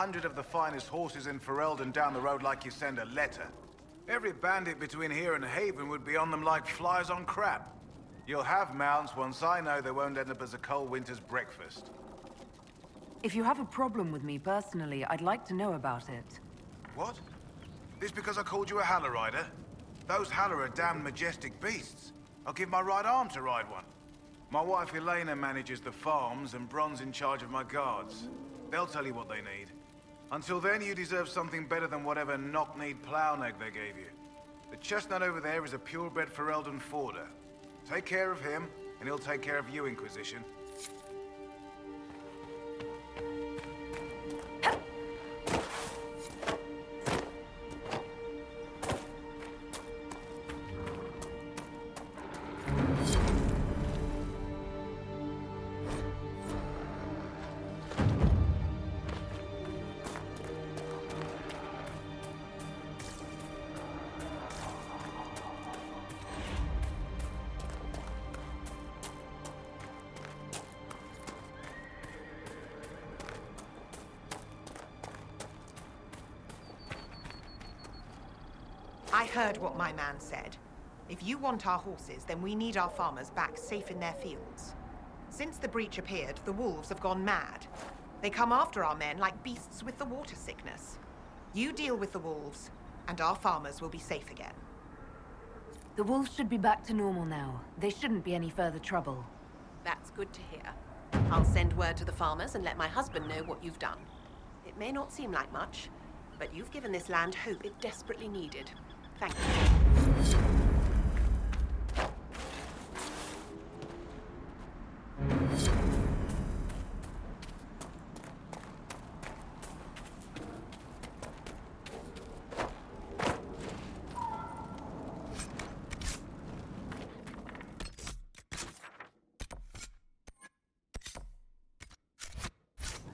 100 of the finest horses in Ferelden down the road like you send a letter. Every bandit between here and Haven would be on them like flies on crap. You'll have mounts once I know they won't end up as a cold winter's breakfast. If you have a problem with me personally, I'd like to know about it. What? This because I called you a Haller rider? Those Haller are damn majestic beasts. I'll give my right arm to ride one. My wife Elena manages the farms and Bron's in charge of my guards. They'll tell you what they need. Until then, you deserve something better than whatever knock-kneed plow neck they gave you. The chestnut over there is a purebred Ferelden forder. Take care of him, and he'll take care of you, Inquisition. I heard what my man said. If you want our horses, then we need our farmers back safe in their fields. Since the breach appeared, the wolves have gone mad. They come after our men like beasts with the water sickness. You deal with the wolves, and our farmers will be safe again. The wolves should be back to normal now. There shouldn't be any further trouble. That's good to hear. I'll send word to the farmers and let my husband know what you've done. It may not seem like much, but you've given this land hope it desperately needed. Thank you.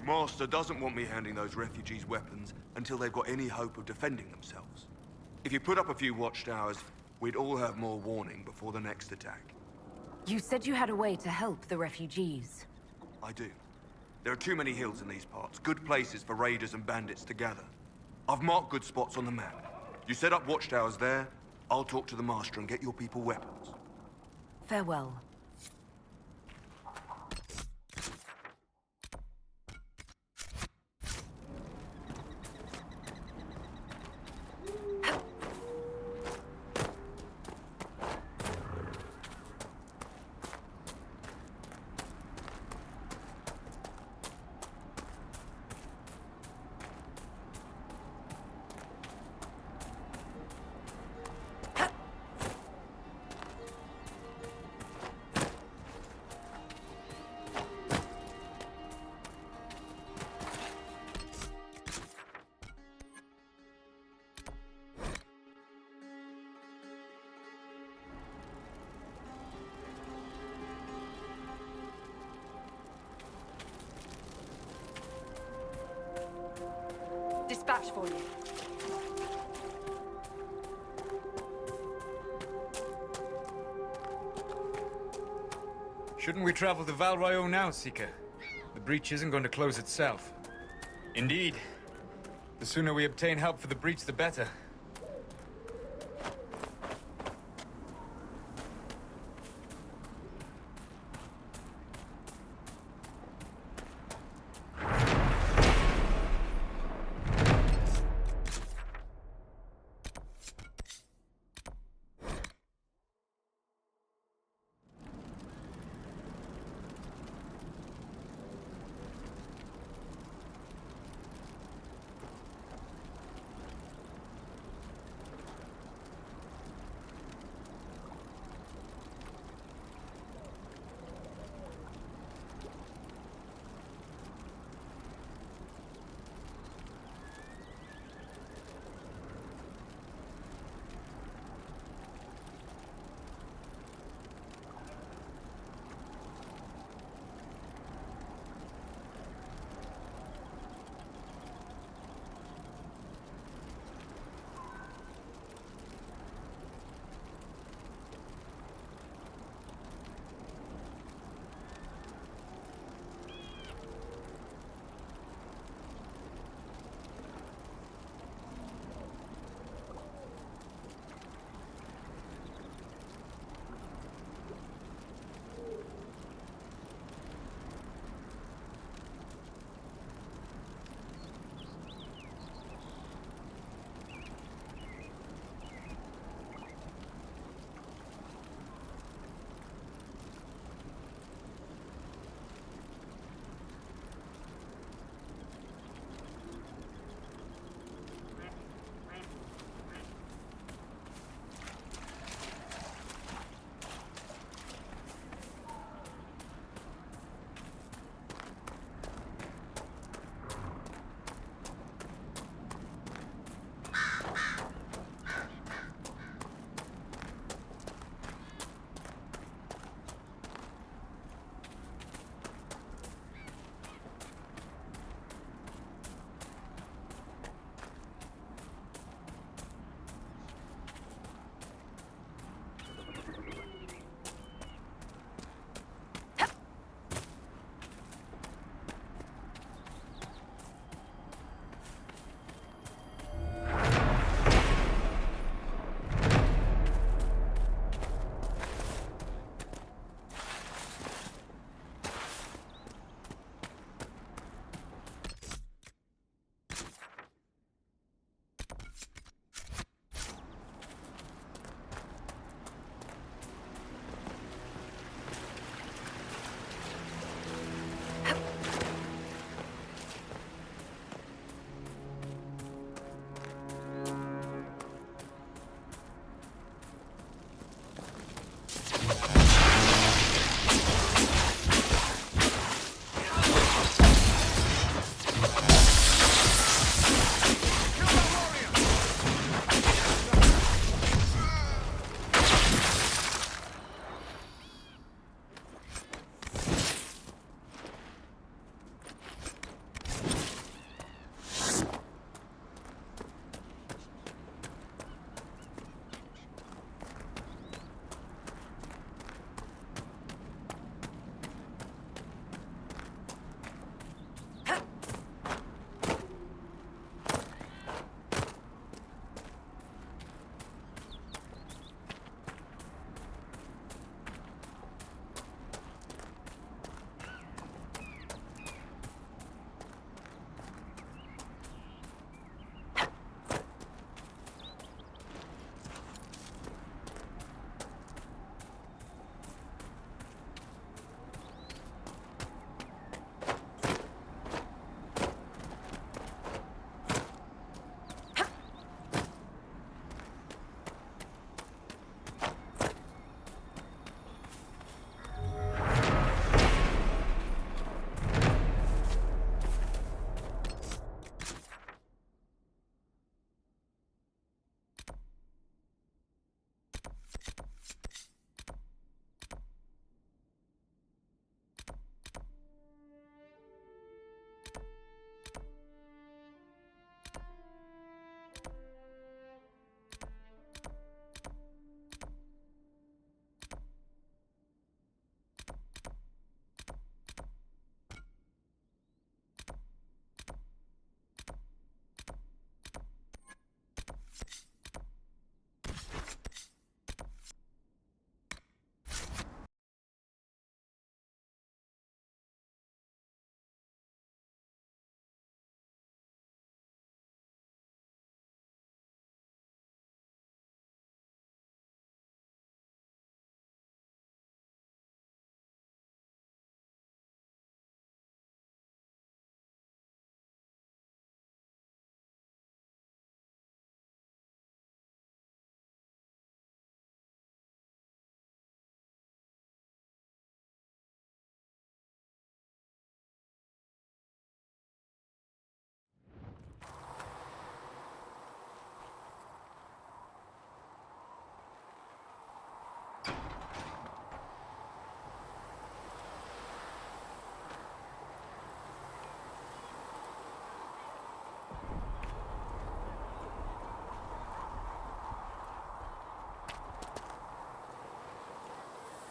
Master doesn't want me handing those refugees weapons until they've got any hope of defending themselves. If you put up a few watchtowers, we'd all have more warning before the next attack. You said you had a way to help the refugees. I do. There are too many hills in these parts, good places for raiders and bandits to gather. I've marked good spots on the map. You set up watchtowers there, I'll talk to the Master and get your people weapons. Farewell. Dispatch for you. Shouldn't we travel to Val Royeaux now, Seeker? The breach isn't going to close itself. Indeed. The sooner we obtain help for the breach, the better.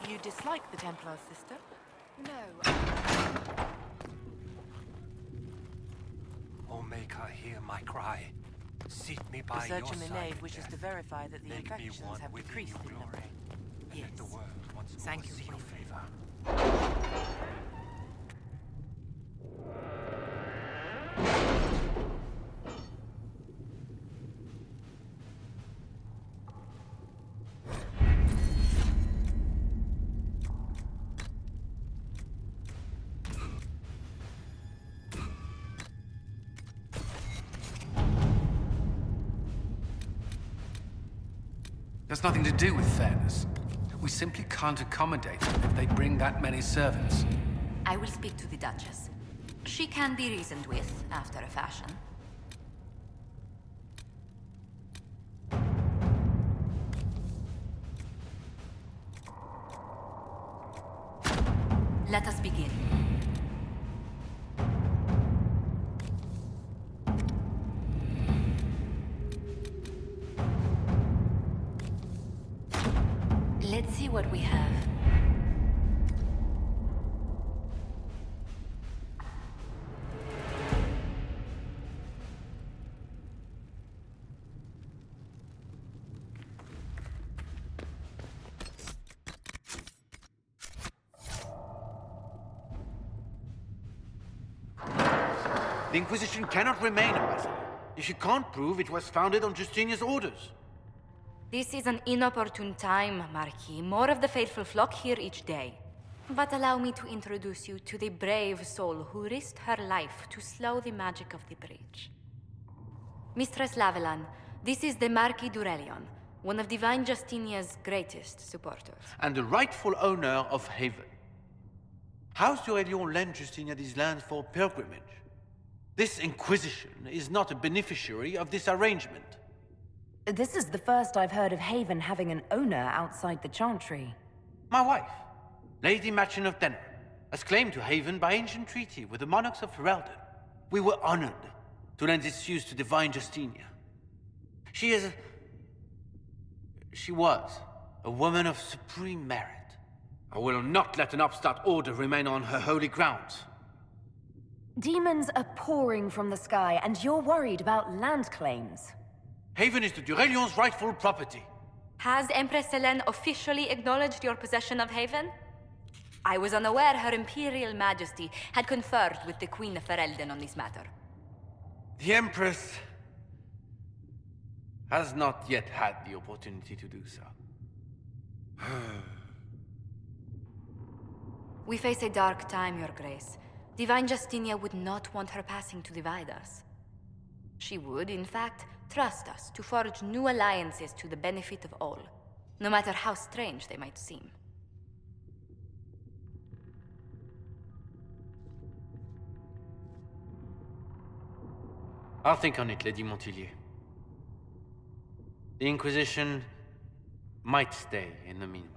You dislike the Templars, sister? No. O make her hear my cry. Seat me The by your Surgeon side. Minade wishes Death. to verify that the Make me infections one have within decreased your in number. glory. And let the Yes. world once more Thank you see for your your favor. There's nothing to do with fairness. We simply can't accommodate them if they bring that many servants. I will speak to the Duchess. She can be reasoned with, after a fashion. Let us begin. Let's see what we have. The Inquisition cannot remain, Ambassador, if you can't prove it was founded on Justinian's orders. This is an inopportune time, Marquis. More of the faithful flock here each day. But allow me to introduce you to the brave soul who risked her life to slow the magic of the breach. Mistress Lavelan, this is the Marquis d'Aurelion, one of Divine Justinia's greatest supporters. And the rightful owner of Haven. House d'Aurelion lent Justinia these lands for pilgrimage. This Inquisition is not a beneficiary of this arrangement. This is the first I've heard of Haven having an owner outside the Chantry. My wife, Lady Machin of Denner, has claimed to Haven by ancient treaty with the monarchs of Ferelden. We were honored to lend its use to Divine Justinia. She was a woman of supreme merit. I will not let an upstart order remain on her holy grounds. Demons are pouring from the sky, and you're worried about land claims. Haven is the d'Aurelion's rightful property. Has Empress Selene officially acknowledged your possession of Haven? I was unaware Her Imperial Majesty had conferred with the Queen of Ferelden on this matter. The Empress has not yet had the opportunity to do so. We face a dark time, Your Grace. Divine Justinia would not want her passing to divide us. She would, in fact, trust us to forge new alliances to the benefit of all, no matter how strange they might seem. I'll think on it, Lady Montillier. The Inquisition might stay in the meanwhile.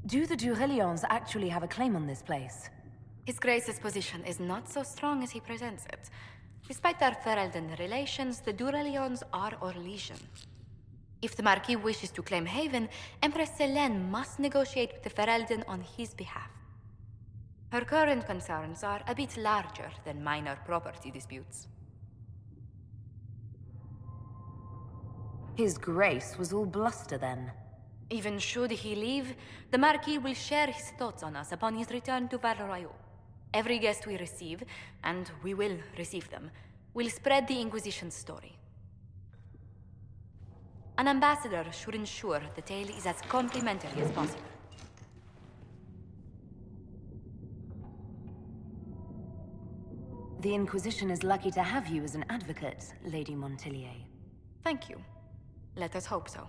Do the d'Aurelions actually have a claim on this place? His Grace's position is not so strong as he presents it. Despite their Ferelden relations, the d'Aurelions are Orlesian. If the Marquis wishes to claim Haven, Empress Selene must negotiate with the Ferelden on his behalf. Her current concerns are a bit larger than minor property disputes. His Grace was all bluster then. Even should he leave, the Marquis will share his thoughts on us upon his return to Val Royeaux. Every guest we receive, and we will receive them, will spread the Inquisition's story. An ambassador should ensure the tale is as complimentary as possible. The Inquisition is lucky to have you as an advocate, Lady Montillier. Thank you. Let us hope so.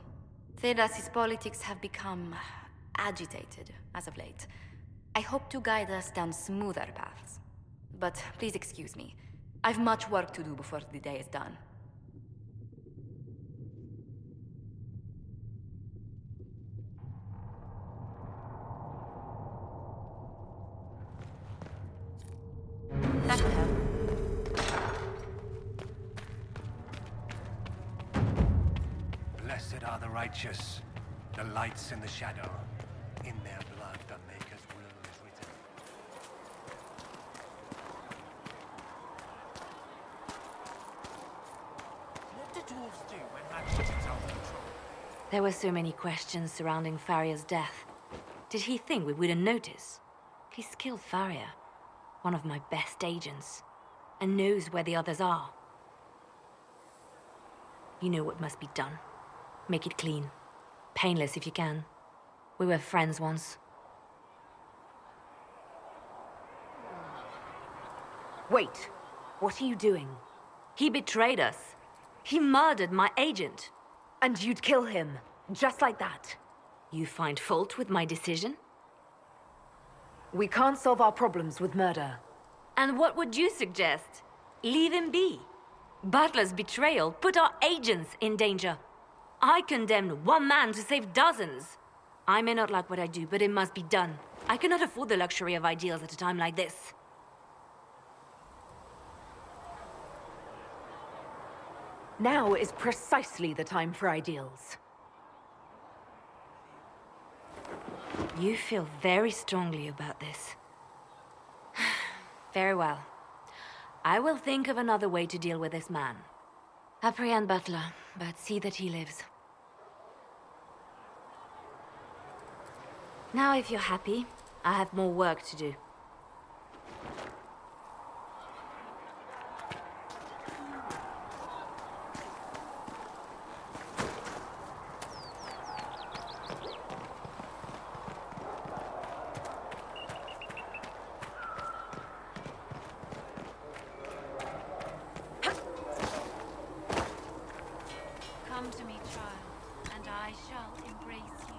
Thedas's politics have become agitated as of late. I hope to guide us down smoother paths. But please excuse me. I've much work to do before the day is done. That will help. righteous, the lights and the shadow. In their blood, the Maker's will is written. What do dwarves do when magic is out of control? There were so many questions surrounding Faria's death. Did he think we wouldn't notice? He's killed Faria, one of my best agents, and knows where the others are. You know what must be done. Make it clean. Painless if you can. We were friends once. Wait, what are you doing? He betrayed us. He murdered my agent. And you'd kill him, just like that. You find fault with my decision? We can't solve our problems with murder. And what would you suggest? Leave him be. Butler's betrayal put our agents in danger. I condemned one man to save dozens. I may not like what I do, but it must be done. I cannot afford the luxury of ideals at a time like this. Now is precisely the time for ideals. You feel very strongly about this. Very well. I will think of another way to deal with this man. Apprehend Butler, but see that he lives. Now, if you're happy, I have more work to do. Come to me, child, and I shall embrace you.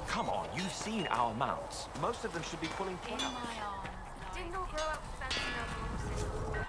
Come on, you've seen our mounts. Most of them should be pulling In plows. my arms. Didn't all grow up fancy horses.